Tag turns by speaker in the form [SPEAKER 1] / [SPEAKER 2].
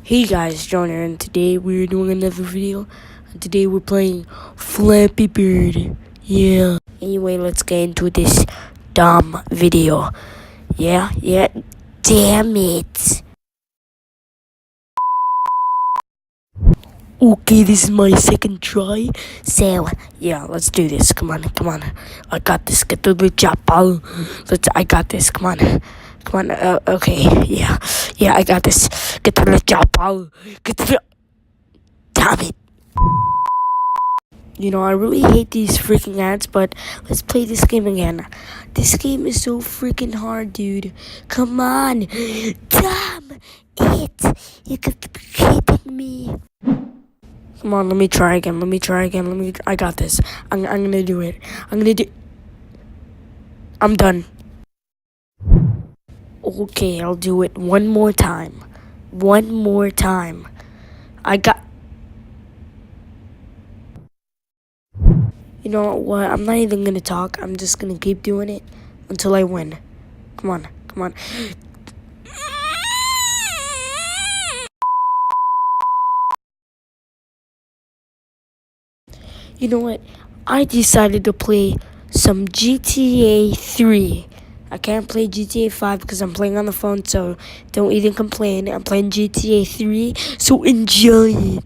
[SPEAKER 1] Hey guys, John here, and today we're doing another video. And today we're playing Flappy Bird. Yeah. Anyway, let's get into this dumb video. Yeah. Damn it. Okay, this is my second try. So, yeah, let's do this. Come on. I got this. Get to the chapel. I got this. Come on. Okay. Yeah, I got this. Get to the chapel. Damn it. I really hate these freaking ads, but let's play this game again. This game is so freaking hard, dude. Come on. Damn it. You could be kidding me. Come on, let me try again. I got this. I'm gonna do it. I'm done. Okay, I'll do it one more time. I got... You know what? I'm not even gonna talk. I'm just gonna keep doing it until I win. Come on. You know what? I decided to play some GTA 3. I can't play GTA 5 because I'm playing on the phone, so don't even complain. I'm playing GTA 3, so enjoy it.